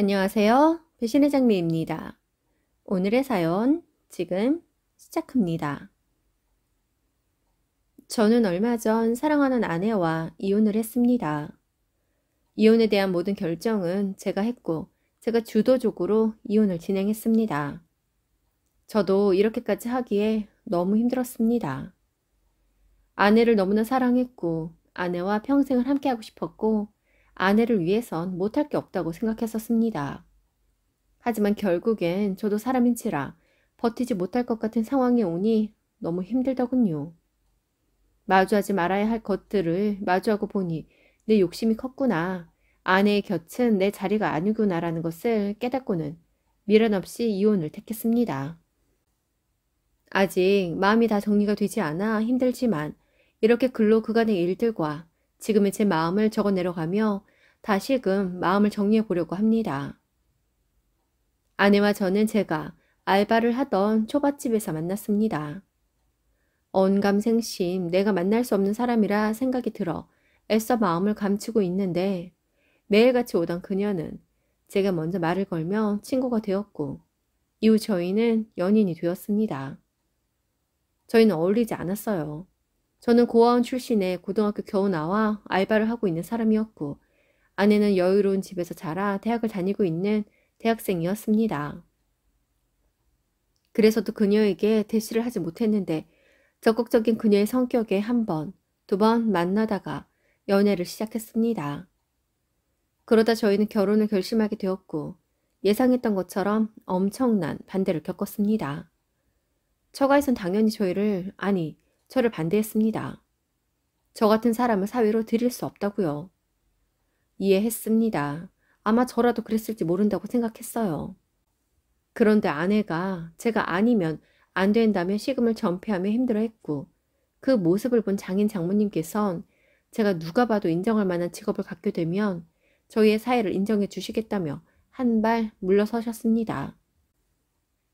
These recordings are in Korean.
안녕하세요. 배신의 장미입니다. 오늘의 사연 지금 시작합니다. 저는 얼마 전 사랑하는 아내와 이혼을 했습니다. 이혼에 대한 모든 결정은 제가 했고 제가 주도적으로 이혼을 진행했습니다. 저도 이렇게까지 하기에 너무 힘들었습니다. 아내를 너무나 사랑했고 아내와 평생을 함께하고 싶었고 아내를 위해선 못할 게 없다고 생각했었습니다. 하지만 결국엔 저도 사람인지라 버티지 못할 것 같은 상황이 오니 너무 힘들더군요. 마주하지 말아야 할 것들을 마주하고 보니 내 욕심이 컸구나. 아내의 곁은 내 자리가 아니구나라는 것을 깨닫고는 미련 없이 이혼을 택했습니다. 아직 마음이 다 정리가 되지 않아 힘들지만 이렇게 글로 그간의 일들과 지금의 제 마음을 적어 내려가며 다시금 마음을 정리해 보려고 합니다. 아내와 저는 제가 알바를 하던 초밥집에서 만났습니다. 언감생심 내가 만날 수 없는 사람이라 생각이 들어 애써 마음을 감추고 있는데 매일같이 오던 그녀는 제가 먼저 말을 걸며 친구가 되었고 이후 저희는 연인이 되었습니다. 저희는 어울리지 않았어요. 저는 고아원 출신의 고등학교 겨우 나와 알바를 하고 있는 사람이었고 아내는 여유로운 집에서 자라 대학을 다니고 있는 대학생이었습니다. 그래서도 그녀에게 대시를 하지 못했는데 적극적인 그녀의 성격에 한 번, 두 번 만나다가 연애를 시작했습니다. 그러다 저희는 결혼을 결심하게 되었고 예상했던 것처럼 엄청난 반대를 겪었습니다. 처가에선 당연히 저를 반대했습니다. 저 같은 사람을 사위로 들일 수 없다고요. 이해했습니다. 아마 저라도 그랬을지 모른다고 생각했어요. 그런데 아내가 제가 아니면 안 된다며 시금을 전폐하며 힘들어했고 그 모습을 본 장인 장모님께선 제가 누가 봐도 인정할 만한 직업을 갖게 되면 저희의 사이를 인정해 주시겠다며 한 발 물러서셨습니다.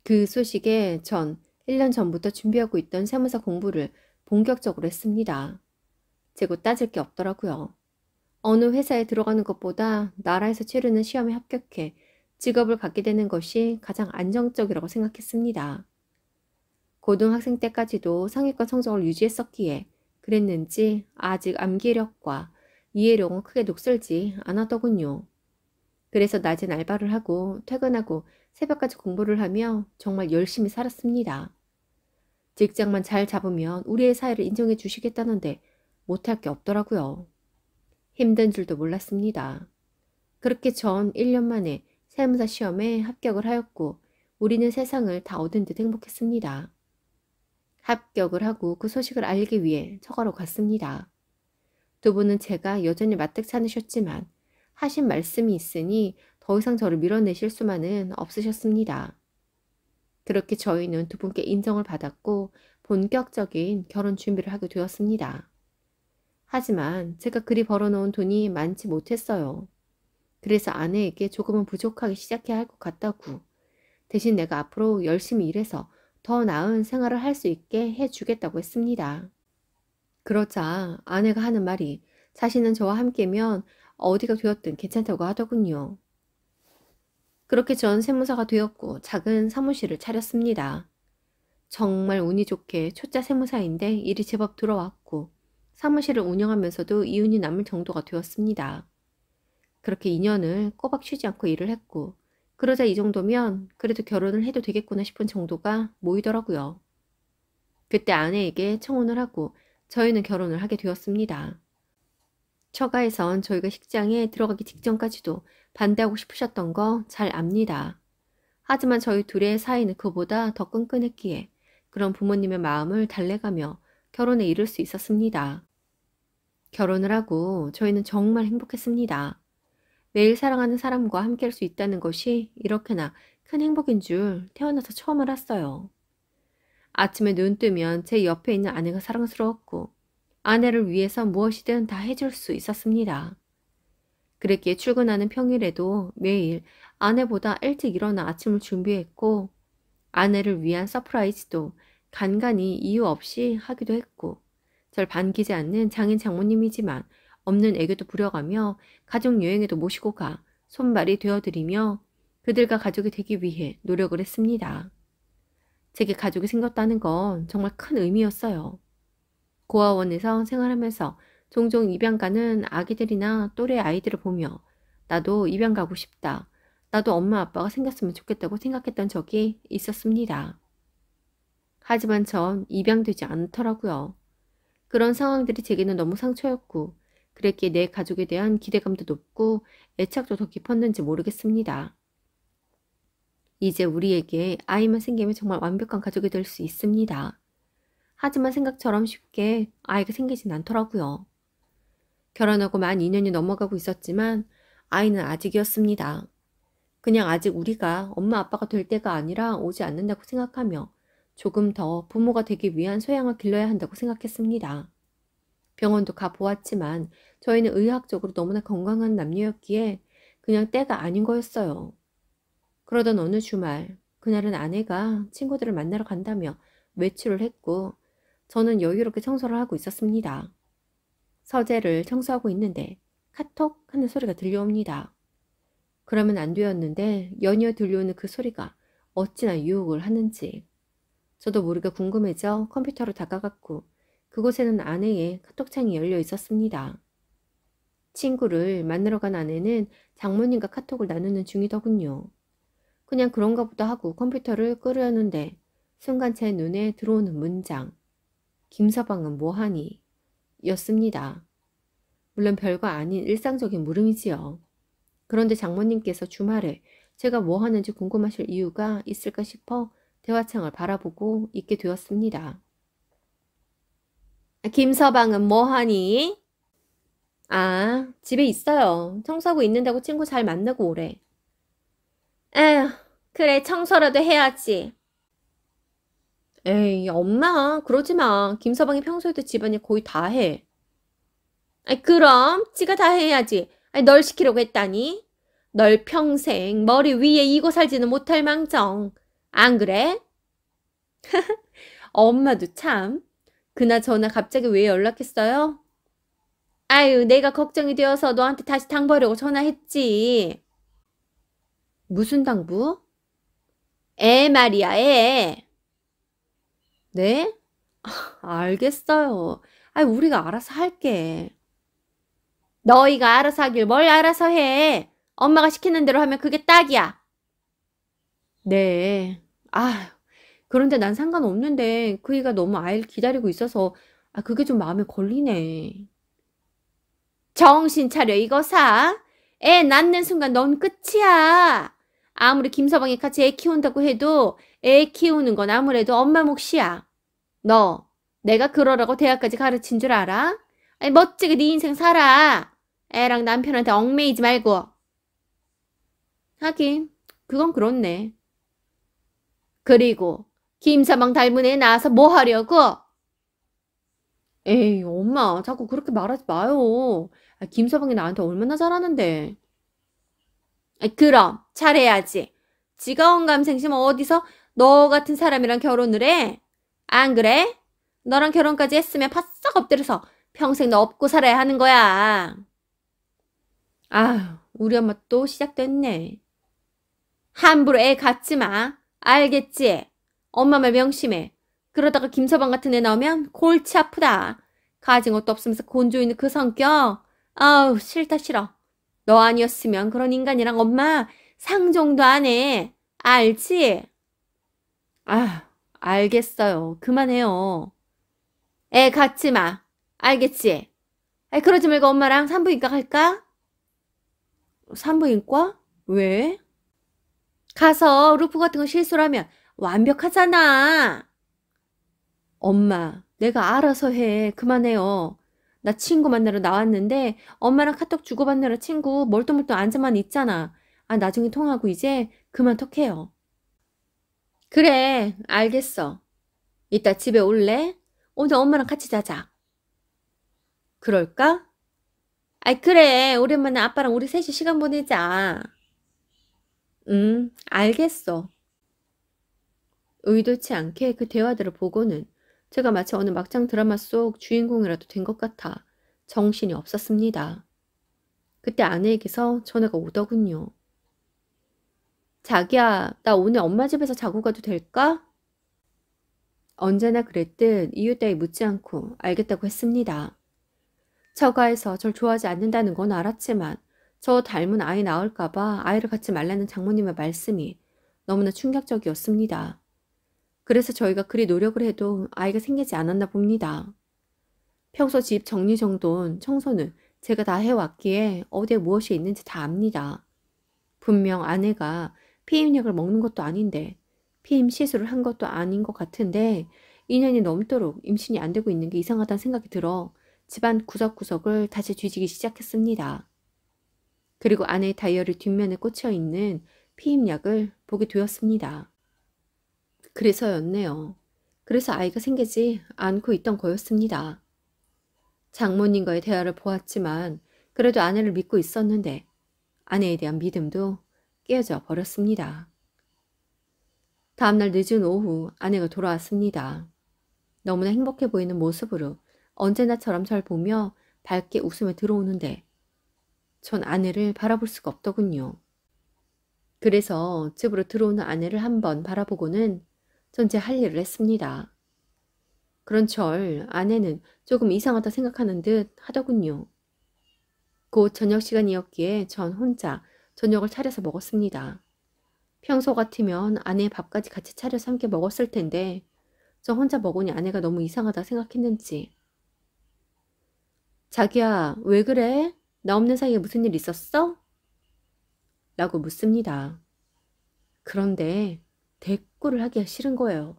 그 소식에 전 1년 전부터 준비하고 있던 세무사 공부를 본격적으로 했습니다. 재고 따질 게 없더라고요. 어느 회사에 들어가는 것보다 나라에서 치르는 시험에 합격해 직업을 갖게 되는 것이 가장 안정적이라고 생각했습니다. 고등학생 때까지도 상위권 성적을 유지했었기에 그랬는지 아직 암기력과 이해력은 크게 녹슬지 않았더군요. 그래서 낮엔 알바를 하고 퇴근하고 새벽까지 공부를 하며 정말 열심히 살았습니다. 직장만 잘 잡으면 우리의 사이를 인정해 주시겠다는데 못할 게 없더라고요. 힘든 줄도 몰랐습니다. 그렇게 전 1년 만에 세무사 시험에 합격을 하였고 우리는 세상을 다 얻은 듯 행복했습니다. 합격을 하고 그 소식을 알기 위해 처가로 갔습니다. 두 분은 제가 여전히 마뜩찮으셨지만 하신 말씀이 있으니 더 이상 저를 밀어내실 수만은 없으셨습니다. 그렇게 저희는 두 분께 인정을 받았고 본격적인 결혼 준비를 하게 되었습니다. 하지만 제가 그리 벌어놓은 돈이 많지 못했어요. 그래서 아내에게 조금은 부족하게 시작해야 할 것 같다고 대신 내가 앞으로 열심히 일해서 더 나은 생활을 할 수 있게 해주겠다고 했습니다. 그러자 아내가 하는 말이 자신은 저와 함께면 어디가 되었든 괜찮다고 하더군요. 그렇게 전 세무사가 되었고 작은 사무실을 차렸습니다. 정말 운이 좋게 초짜 세무사인데 일이 제법 들어왔고 사무실을 운영하면서도 이윤이 남을 정도가 되었습니다. 그렇게 2년을 꼬박 쉬지 않고 일을 했고 그러자 이 정도면 그래도 결혼을 해도 되겠구나 싶은 정도가 모이더라고요. 그때 아내에게 청혼을 하고 저희는 결혼을 하게 되었습니다. 처가에선 저희가 식장에 들어가기 직전까지도 반대하고 싶으셨던 거 잘 압니다. 하지만 저희 둘의 사이는 그보다 더 끈끈했기에 그런 부모님의 마음을 달래가며 결혼에 이를 수 있었습니다. 결혼을 하고 저희는 정말 행복했습니다. 매일 사랑하는 사람과 함께할 수 있다는 것이 이렇게나 큰 행복인 줄 태어나서 처음 알았어요. 아침에 눈 뜨면 제 옆에 있는 아내가 사랑스러웠고 아내를 위해서 무엇이든 다 해줄 수 있었습니다. 그랬기에 출근하는 평일에도 매일 아내보다 일찍 일어나 아침을 준비했고 아내를 위한 서프라이즈도 간간히 이유 없이 하기도 했고 절 반기지 않는 장인 장모님이지만 없는 애교도 부려가며 가족 여행에도 모시고 가 손발이 되어드리며 그들과 가족이 되기 위해 노력을 했습니다. 제게 가족이 생겼다는 건 정말 큰 의미였어요. 고아원에서 생활하면서 종종 입양 가는 아기들이나 또래 아이들을 보며 나도 입양 가고 싶다. 나도 엄마 아빠가 생겼으면 좋겠다고 생각했던 적이 있었습니다. 하지만 전 입양되지 않더라고요. 그런 상황들이 제게는 너무 상처였고 그랬기에 내 가족에 대한 기대감도 높고 애착도 더 깊었는지 모르겠습니다. 이제 우리에게 아이만 생기면 정말 완벽한 가족이 될 수 있습니다. 하지만 생각처럼 쉽게 아이가 생기진 않더라고요. 결혼하고 만 2년이 넘어가고 있었지만 아이는 아직이었습니다. 그냥 아직 우리가 엄마 아빠가 될 때가 아니라 오지 않는다고 생각하며 조금 더 부모가 되기 위한 소양을 길러야 한다고 생각했습니다. 병원도 가보았지만 저희는 의학적으로 너무나 건강한 남녀였기에 그냥 때가 아닌 거였어요. 그러던 어느 주말, 그날은 아내가 친구들을 만나러 간다며 외출을 했고 저는 여유롭게 청소를 하고 있었습니다. 서재를 청소하고 있는데 카톡 하는 소리가 들려옵니다. 그러면 안 되었는데 연이어 들려오는 그 소리가 어찌나 유혹을 하는지 저도 모르게 궁금해져 컴퓨터로 다가갔고 그곳에는 아내의 카톡창이 열려 있었습니다. 친구를 만나러 간 아내는 장모님과 카톡을 나누는 중이더군요. 그냥 그런가 보다 하고 컴퓨터를 끄려는데 순간 제 눈에 들어오는 문장 김서방은 뭐하니? 였습니다. 물론 별거 아닌 일상적인 물음이지요. 그런데 장모님께서 주말에 제가 뭐 하는지 궁금하실 이유가 있을까 싶어 대화창을 바라보고 있게 되었습니다. 김서방은 뭐하니? 아, 집에 있어요. 청소하고 있는다고 친구 잘 만나고 오래. 에휴, 그래 청소라도 해야지. 에이, 엄마 그러지 마. 김서방이 평소에도 집안일 거의 다 해. 아이, 그럼 지가 다 해야지. 아이, 널 시키려고 했다니? 널 평생 머리 위에 이고 살지는 못할 망정. 안 그래? 엄마도 참. 그나저나 갑자기 왜 연락했어요? 아유, 내가 걱정이 되어서 너한테 다시 당부하려고 전화했지. 무슨 당부? 애 말이야, 애. 네? 알겠어요. 아이, 우리가 알아서 할게. 너희가 알아서 하길 뭘 알아서 해. 엄마가 시키는 대로 하면 그게 딱이야. 네. 아, 그런데 난 상관없는데 그 애가 너무 아이를 기다리고 있어서 그게 좀 마음에 걸리네. 정신 차려 이거사. 애 낳는 순간 넌 끝이야. 아무리 김서방이 같이 애 키운다고 해도 애 키우는 건 아무래도 엄마 몫이야. 너 내가 그러라고 대학까지 가르친 줄 알아? 아니, 멋지게 네 인생 살아. 애랑 남편한테 얽매이지 말고. 하긴 그건 그렇네. 그리고 김서방 닮은 애 낳아서 뭐 하려고? 에이, 엄마 자꾸 그렇게 말하지 마요. 김서방이 나한테 얼마나 잘하는데. 그럼 잘해야지. 지가 언감생심 어디서 너 같은 사람이랑 결혼을 해? 안 그래? 너랑 결혼까지 했으면 바싹 엎드려서 평생 너 업고 살아야 하는 거야. 아휴, 우리 엄마 또 시작됐네. 함부로 애 갖지 마. 알겠지? 엄마 말 명심해. 그러다가 김서방 같은 애 나오면 골치 아프다. 가진 것도 없으면서 곤조 있는 그 성격. 아우, 싫다 싫어. 너 아니었으면 그런 인간이랑 엄마 상종도 안 해. 알지? 아, 알겠어요. 그만해요. 애 갖지 마. 알겠지? 그러지 말고 엄마랑 산부인과 갈까? 산부인과? 왜? 가서 루프 같은 거 실수를 하면 완벽하잖아. 엄마, 내가 알아서 해. 그만해요. 나 친구 만나러 나왔는데 엄마랑 카톡 주고받느라 친구 멀뚱멀뚱 앉아만 있잖아. 나중에 통화하고 이제 그만 톡해요. 그래, 알겠어. 이따 집에 올래? 오늘 엄마랑 같이 자자. 그럴까? 그래. 오랜만에 아빠랑 우리 셋이 시간 보내자. 알겠어. 의도치 않게 그 대화들을 보고는 제가 마치 어느 막장 드라마 속 주인공이라도 된 것 같아 정신이 없었습니다. 그때 아내에게서 전화가 오더군요. 자기야, 나 오늘 엄마 집에서 자고 가도 될까? 언제나 그랬듯 이유 따위 묻지 않고 알겠다고 했습니다. 처가에서 절 좋아하지 않는다는 건 알았지만 저 닮은 아이 낳을까봐 아이를 갖지 말라는 장모님의 말씀이 너무나 충격적이었습니다. 그래서 저희가 그리 노력을 해도 아이가 생기지 않았나 봅니다. 평소 집 정리정돈, 청소는 제가 다 해왔기에 어디에 무엇이 있는지 다 압니다. 분명 아내가 피임약을 먹는 것도 아닌데 피임 시술을 한 것도 아닌 것 같은데 2년이 넘도록 임신이 안 되고 있는 게 이상하다는 생각이 들어 집안 구석구석을 다시 뒤지기 시작했습니다. 그리고 아내의 다이어리 뒷면에 꽂혀 있는 피임약을 보게 되었습니다. 그래서였네요. 그래서 아이가 생기지 않고 있던 거였습니다. 장모님과의 대화를 보았지만 그래도 아내를 믿고 있었는데 아내에 대한 믿음도 깨어져 버렸습니다. 다음날 늦은 오후 아내가 돌아왔습니다. 너무나 행복해 보이는 모습으로 언제나처럼 절 보며 밝게 웃으며 들어오는데 전 아내를 바라볼 수가 없더군요. 그래서 집으로 들어오는 아내를 한번 바라보고는 전 제 할 일을 했습니다. 그런 절 아내는 조금 이상하다 생각하는 듯 하더군요. 곧 저녁 시간이었기에 전 혼자 저녁을 차려서 먹었습니다. 평소 같으면 아내의 밥까지 같이 차려서 함께 먹었을 텐데 저 혼자 먹으니 아내가 너무 이상하다 생각했는지 자기야, 왜 그래? 나 없는 사이에 무슨 일 있었어? 라고 묻습니다. 그런데 대꾸를 하기가 싫은 거예요.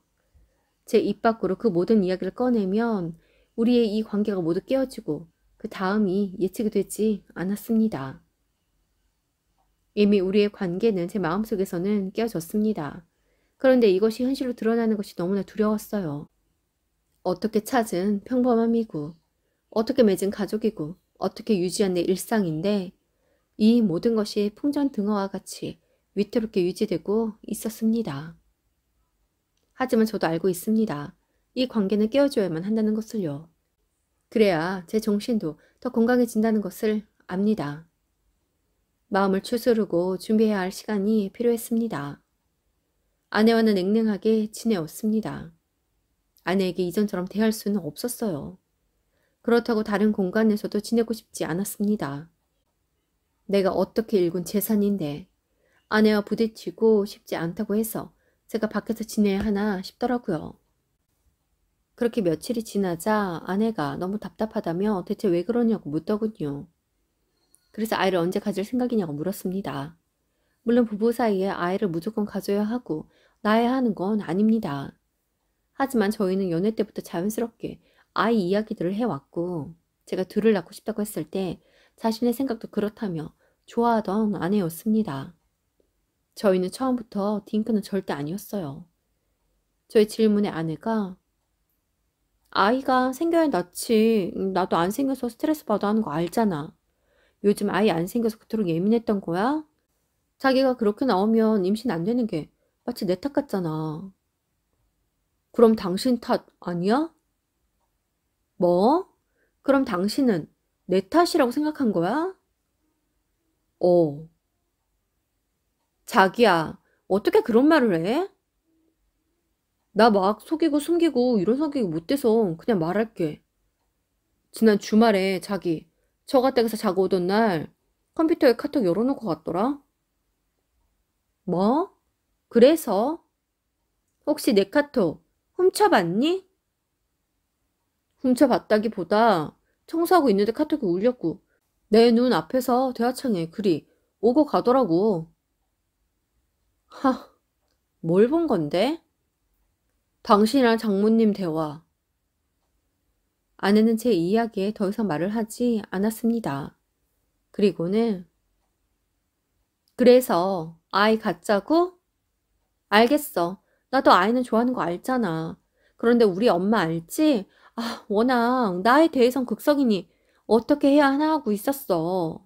제 입 밖으로 그 모든 이야기를 꺼내면 우리의 이 관계가 모두 깨어지고 그 다음이 예측이 되지 않았습니다. 이미 우리의 관계는 제 마음속에서는 깨어졌습니다. 그런데 이것이 현실로 드러나는 것이 너무나 두려웠어요. 어떻게 찾은 평범함이고 어떻게 맺은 가족이고 어떻게 유지한 내 일상인데 이 모든 것이 풍전등화와 같이 위태롭게 유지되고 있었습니다. 하지만 저도 알고 있습니다. 이 관계는 깨워줘야만 한다는 것을요. 그래야 제 정신도 더 건강해진다는 것을 압니다. 마음을 추스르고 준비해야 할 시간이 필요했습니다. 아내와는 냉랭하게 지내었습니다. 아내에게 이전처럼 대할 수는 없었어요. 그렇다고 다른 공간에서도 지내고 싶지 않았습니다. 내가 어떻게 일군 재산인데 아내와 부딪히고 싶지 않다고 해서 제가 밖에서 지내야 하나 싶더라고요. 그렇게 며칠이 지나자 아내가 너무 답답하다며 대체 왜 그러냐고 묻더군요. 그래서 아이를 언제 가질 생각이냐고 물었습니다. 물론 부부 사이에 아이를 무조건 가져야 하고 낳아야 하는 건 아닙니다. 하지만 저희는 연애 때부터 자연스럽게 아이 이야기들을 해왔고 제가 둘을 낳고 싶다고 했을 때 자신의 생각도 그렇다며 좋아하던 아내였습니다. 저희는 처음부터 딩크는 절대 아니었어요. 저의 질문에 아내가 아이가 생겨야 낫지. 나도 안 생겨서 스트레스 받아 하는 거 알잖아. 요즘 아이 안 생겨서 그토록 예민했던 거야? 자기가 그렇게 나오면 임신 안 되는 게 마치 내 탓 같잖아. 그럼 당신 탓 아니야? 뭐? 그럼 당신은 내 탓이라고 생각한 거야? 어. 자기야, 어떻게 그런 말을 해? 나 막 속이고 숨기고 이런 성격이 못 돼서 그냥 말할게. 지난 주말에 자기 처가댁에서 자고 오던 날 컴퓨터에 카톡 열어놓고 갔더라. 뭐? 그래서? 혹시 내 카톡 훔쳐봤니? 훔쳐봤다기보다 청소하고 있는데 카톡이 울렸고 내 눈 앞에서 대화창에 글이 오고 가더라고. 하, 뭘 본 건데? 당신이랑 장모님 대화. 아내는 제 이야기에 더 이상 말을 하지 않았습니다. 그리고는 그래서 아이 갖자고? 알겠어. 나도 아이는 좋아하는 거 알잖아. 그런데 우리 엄마 알지? 아, 워낙 나에 대해선 극성이니 어떻게 해야 하나 하고 있었어.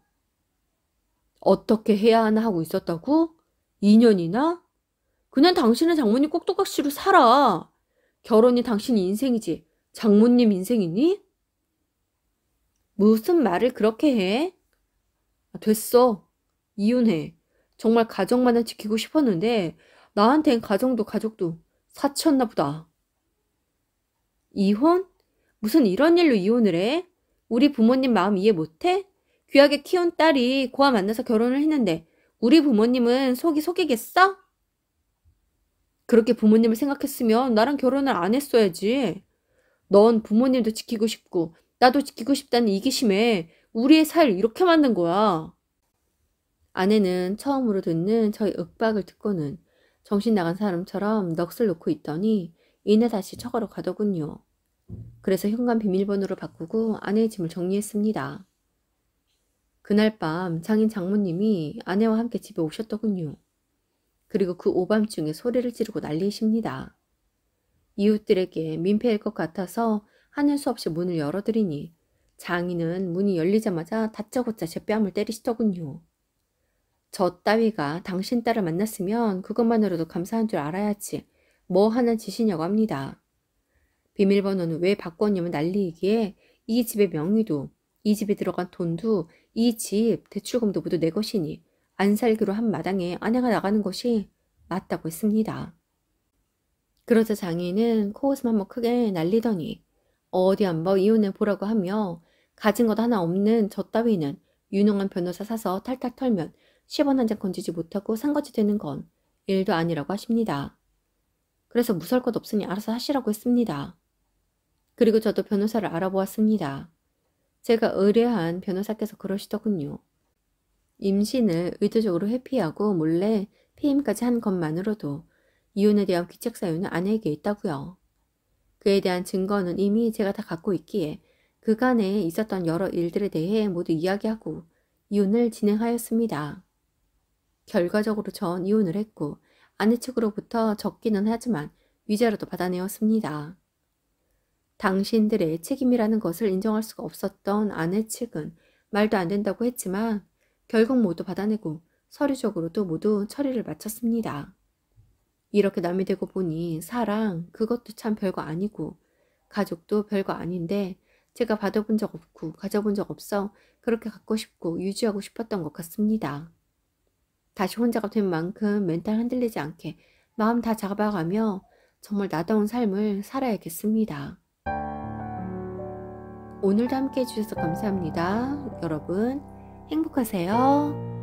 어떻게 해야 하나 하고 있었다고? 2년이나? 그냥 당신은 장모님 꼭두각시로 살아. 결혼이 당신 인생이지 장모님 인생이니? 무슨 말을 그렇게 해? 됐어. 이혼해. 정말 가정만은 지키고 싶었는데 나한텐 가정도 가족도 사치였나 보다. 이혼? 무슨 이런 일로 이혼을 해? 우리 부모님 마음 이해 못해? 귀하게 키운 딸이 고아 만나서 결혼을 했는데 우리 부모님은 속이 속이겠어? 그렇게 부모님을 생각했으면 나랑 결혼을 안 했어야지. 넌 부모님도 지키고 싶고 나도 지키고 싶다는 이기심에 우리의 사이를 이렇게 만든 거야. 아내는 처음으로 듣는 저희 윽박을 듣고는 정신 나간 사람처럼 넋을 놓고 있더니 이내 다시 처가로 가더군요. 그래서 현관 비밀번호를 바꾸고 아내의 짐을 정리했습니다. 그날 밤 장인 장모님이 아내와 함께 집에 오셨더군요. 그리고 그 오밤중에 소리를 지르고 난리십니다. 이웃들에게 민폐일 것 같아서 하는 수 없이 문을 열어드리니 장인은 문이 열리자마자 다짜고짜 제 뺨을 때리시더군요. 저 따위가 당신 딸을 만났으면 그것만으로도 감사한 줄 알아야지 뭐 하는 짓이냐고 합니다. 비밀번호는 왜 바꿨냐면 난리이기에 이 집의 명의도 이 집에 들어간 돈도 이 집 대출금도 모두 내 것이니 안 살기로 한 마당에 아내가 나가는 것이 맞다고 했습니다. 그러자 장인은 코웃음 한번 크게 날리더니 어디 한번 이혼해 보라고 하며 가진 것 하나 없는 저 따위는 유능한 변호사 사서 탈탈 털면 10원 한 장 건지지 못하고 산거지 되는 건 일도 아니라고 하십니다. 그래서 무서울 것 없으니 알아서 하시라고 했습니다. 그리고 저도 변호사를 알아보았습니다. 제가 의뢰한 변호사께서 그러시더군요. 임신을 의도적으로 회피하고 몰래 피임까지 한 것만으로도 이혼에 대한 귀책 사유는 아내에게 있다고요. 그에 대한 증거는 이미 제가 다 갖고 있기에 그간에 있었던 여러 일들에 대해 모두 이야기하고 이혼을 진행하였습니다. 결과적으로 전 이혼을 했고 아내 측으로부터 적기는 하지만 위자료도 받아내었습니다. 당신들의 책임이라는 것을 인정할 수가 없었던 아내 측은 말도 안 된다고 했지만 결국 모두 받아내고 서류적으로도 모두 처리를 마쳤습니다. 이렇게 남이 되고 보니 사랑 그것도 참 별거 아니고 가족도 별거 아닌데 제가 받아본 적 없고 가져본 적 없어 그렇게 갖고 싶고 유지하고 싶었던 것 같습니다. 다시 혼자가 된 만큼 멘탈 흔들리지 않게 마음 다 잡아가며 정말 나다운 삶을 살아야겠습니다. 오늘도 함께 해주셔서 감사합니다. 여러분 행복하세요.